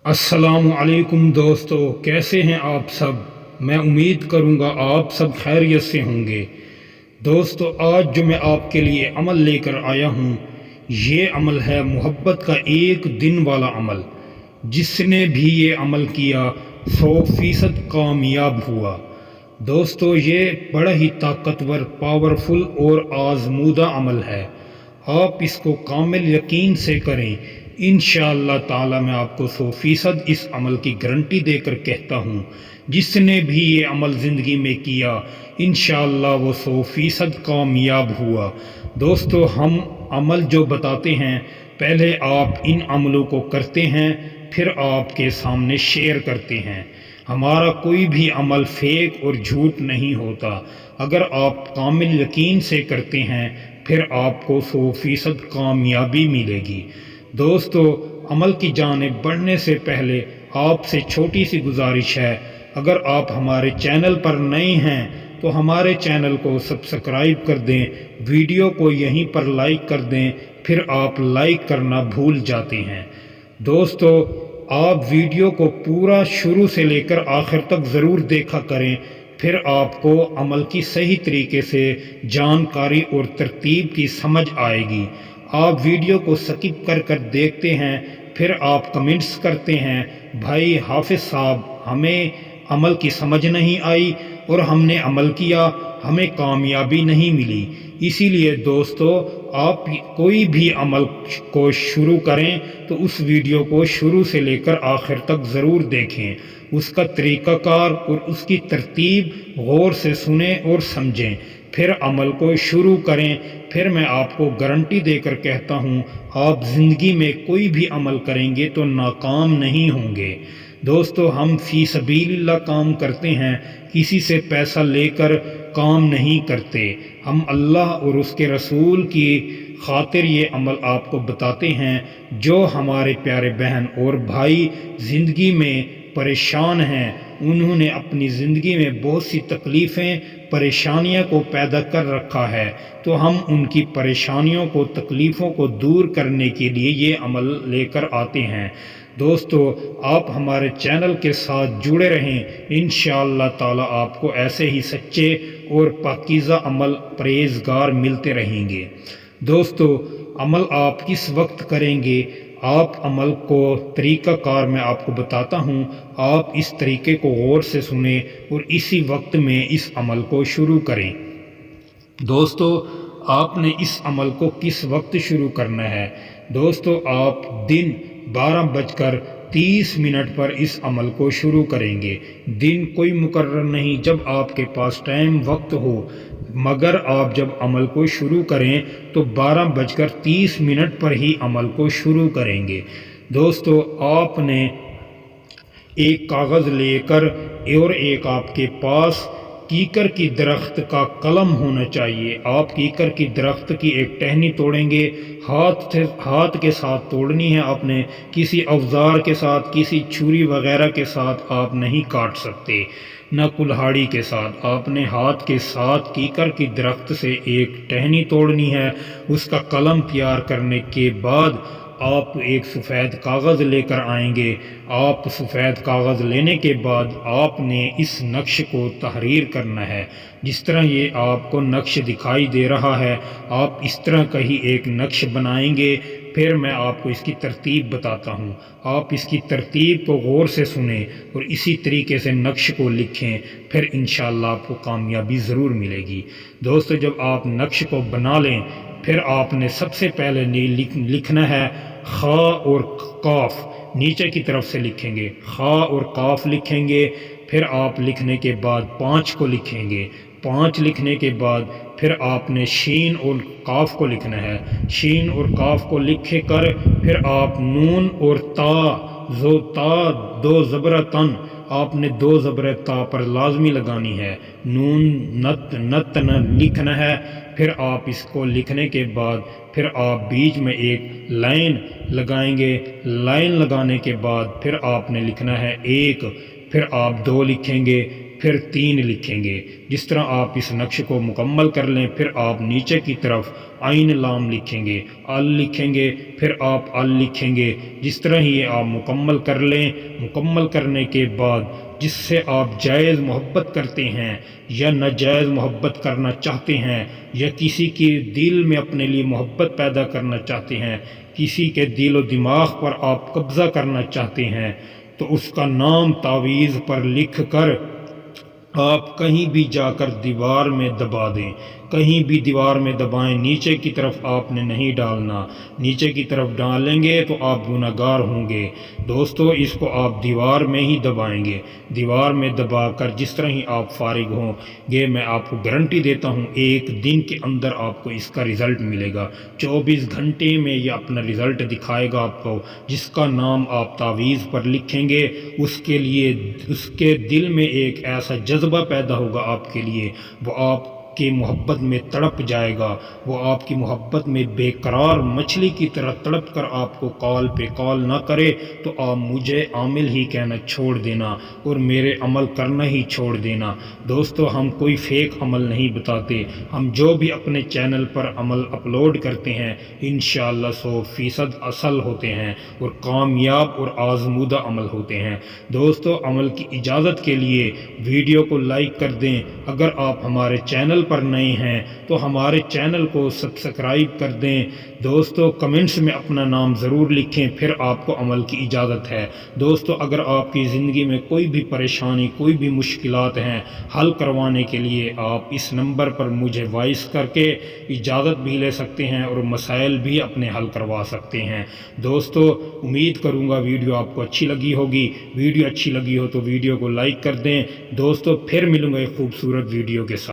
अस्सलाम वालेकुम दोस्तों, कैसे हैं आप सब। मैं उम्मीद करूंगा आप सब खैरियत से होंगे। दोस्तों, आज जो मैं आपके लिए अमल लेकर आया हूं, ये अमल है मोहब्बत का एक दिन वाला अमल। जिसने भी ये अमल किया 100% कामयाब हुआ। दोस्तों, ये बड़ा ही ताकतवर, पावरफुल और आजमूदा अमल है। आप इसको कामिल यकीन से करें। इंशाअल्लाह ताला मैं आपको 100% इस अमल की गारंटी देकर कहता हूँ, जिसने भी ये अमल ज़िंदगी में किया इंशाअल्लाह वो 100% कामयाब हुआ। दोस्तों, हम अमल जो बताते हैं, पहले आप इन अमलों को करते हैं, फिर आपके सामने शेयर करते हैं। हमारा कोई भी अमल फेक और झूठ नहीं होता। अगर आप कामिल यकीन से करते हैं, फिर आपको 100% कामयाबी मिलेगी। दोस्तों, अमल की जानिब बढ़ने से पहले आपसे छोटी सी गुजारिश है, अगर आप हमारे चैनल पर नए हैं तो हमारे चैनल को सब्सक्राइब कर दें, वीडियो को यहीं पर लाइक कर दें, फिर आप लाइक करना भूल जाते हैं। दोस्तों, आप वीडियो को पूरा शुरू से लेकर आखिर तक ज़रूर देखा करें, फिर आपको अमल की सही तरीके से जानकारी और तरतीब की समझ आएगी। आप वीडियो को स्किप कर कर देखते हैं, फिर आप कमेंट्स करते हैं, भाई हाफिज़ साहब हमें अमल की समझ नहीं आई और हमने अमल किया, हमें कामयाबी नहीं मिली। इसीलिए दोस्तों, आप कोई भी अमल को शुरू करें तो उस वीडियो को शुरू से लेकर आखिर तक ज़रूर देखें। उसका तरीक़ाकार और उसकी तरतीब गौर से सुने और समझें, फिर अमल को शुरू करें। फिर मैं आपको गारंटी देकर कहता हूँ, आप ज़िंदगी में कोई भी अमल करेंगे तो नाकाम नहीं होंगे। दोस्तों, हम फ़ी सबीलिल्लाह काम करते हैं, किसी से पैसा लेकर काम नहीं करते। हम अल्लाह और उसके रसूल की खातिर ये अमल आपको बताते हैं। जो हमारे प्यारे बहन और भाई ज़िंदगी में परेशान हैं, उन्होंने अपनी ज़िंदगी में बहुत सी तकलीफ़ें, परेशानियों को पैदा कर रखा है, तो हम उनकी परेशानियों को, तकलीफ़ों को दूर करने के लिए ये अमल लेकर आते हैं। दोस्तों, आप हमारे चैनल के साथ जुड़े रहें। इंशाअल्लाह ताला आपको ऐसे ही सच्चे और पाकीज़ा अमल, परहेज़गार मिलते रहेंगे। दोस्तों, अमल आप किस वक्त करेंगे, आप अमल को तरीक़ाकार मैं आपको बताता हूँ। आप इस तरीक़े को गौर से सुने और इसी वक्त में इस अमल को शुरू करें। दोस्तों, आपने इस अमल को किस वक्त शुरू करना है। दोस्तों, आप दिन 12:30 पर इस अमल को शुरू करेंगे। दिन कोई मुकर्रर नहीं, जब आपके पास टाइम वक्त हो, मगर आप जब अमल को शुरू करें तो 12:30 पर ही अमल को शुरू करेंगे। दोस्तों, आपने एक कागज़ लेकर और एक आपके पास कीकर की दरख्त का कलम होना चाहिए। आप कीकर की दरख्त की एक टहनी तोड़ेंगे, हाथ के साथ तोड़नी है आपने, किसी औजार के साथ, किसी छुरी वगैरह के साथ आप नहीं काट सकते, न कुल्हाड़ी के साथ। आपने हाथ के साथ कीकर की दरख्त से एक टहनी तोड़नी है। उसका कलम तैयार करने के बाद आप एक सफ़ेद कागज़ लेकर आएंगे। आप सफ़ेद कागज़ लेने के बाद आपने इस नक्श को तहरीर करना है। जिस तरह ये आपको नक्श दिखाई दे रहा है, आप इस तरह का ही एक नक्श बनाएंगे। फिर मैं आपको इसकी तरतीब बताता हूँ, आप इसकी तरतीब को गौर से सुने और इसी तरीके से नक्श को लिखें, फिर इंशाअल्लाह आपको कामयाबी ज़रूर मिलेगी। दोस्तों, जब आप नक्श को बना लें, फिर आपने सबसे पहले लिखना है खा और काफ। नीचे की तरफ से लिखेंगे, खा और काफ लिखेंगे। फिर आप लिखने के बाद 5 को लिखेंगे। 5 लिखने के बाद फिर आपने शीन और काफ को लिखना है। शीन और काफ को लिखे कर फिर आप नून और ता, जो ता 2 ज़बर तन, आपने 2 ज़बर ता पर लाजमी लगानी है। नून नत न लिखना है। फिर आप इसको लिखने के बाद फिर आप बीच में एक लाइन लगाएंगे। लाइन लगाने के बाद फिर आपने लिखना है 1, फिर आप 2 लिखेंगे, پھر 3 لکھیں گے۔ جس طرح آپ اس نقش کو مکمل کر لیں پھر آپ نیچے کی طرف عین لام لکھیں گے، ال لکھیں گے، پھر آپ ال لکھیں گے۔ جس طرح ہی آپ مکمل کر لیں، مکمل کرنے کے بعد جس سے آپ جائز محبت کرتے ہیں یا ناجائز محبت کرنا چاہتے ہیں یا کسی کے دل میں اپنے لیے محبت پیدا کرنا چاہتے ہیں، کسی کے دل و دماغ پر آپ قبضہ کرنا چاہتے ہیں، تو اس کا نام تعویذ پر لکھ کر آپ کہیں بھی جا کر دیوار میں دبا دیں، کہیں بھی دیوار میں دبائیں، نیچے کی طرف آپ نے نہیں ڈالنا، نیچے کی طرف ڈالیں گے تو آپ گنہگار ہوں گے۔ دوستو اس کو آپ دیوار میں ہی دبائیں گے، دیوار میں دبا کر جس طرح ہی آپ فارغ ہوں گے میں آپ کو گارنٹی دیتا ہوں 1 دن کے اندر آپ کو اس کا رزلٹ ملے گا، 24 گھنٹے میں یہ اپنا رزلٹ دکھائے گا آپ کو۔ جس کا نام آپ تعویذ پر لکھیں گے اس کے لیے اس کے دل میں ایک ایسا جذبہ پیدا ہوگا آپ کے لیے، وہ آپ کی محبت میں تڑپ جائے گا، وہ آپ کی محبت میں بے قرار مچھلی کی طرح تڑپ کر آپ کو کال پہ کال نہ کرے تو آپ مجھے عامل ہی کہنا چھوڑ دینا اور میرے عمل کرنا ہی چھوڑ دینا۔ دوستو ہم کوئی فیک عمل نہیں بتاتے، ہم جو بھی اپنے چینل پر عمل اپلوڈ کرتے ہیں انشاءاللہ 100% اصل ہوتے ہیں اور کامیاب اور آزمودہ عمل ہوتے ہیں۔ دوستو عمل کی اجازت کے لیے ویڈیو کو لائک کر دیں، اگر آپ ہمارے چینل پر نئے ہیں تو ہمارے چینل کو سبسکرائب کر دیں۔ دوستو کمنٹس میں اپنا نام ضرور لکھیں، پھر آپ کو عمل کی اجازت ہے۔ دوستو اگر آپ کی زندگی میں کوئی بھی پریشانی، کوئی بھی مشکلات ہیں، حل کروانے کے لیے آپ اس نمبر پر مجھے وائس کر کے اجازت بھی لے سکتے ہیں اور مسائل بھی اپنے حل کروا سکتے ہیں۔ دوستو امید کروں گا ویڈیو آپ کو اچھی لگی ہوگی، ویڈیو اچھی لگی ہو تو ویڈیو کو لائک کر دیں۔ دوستو پھر ملوں گا ایک خوبصورت ویڈیو کے ساتھ۔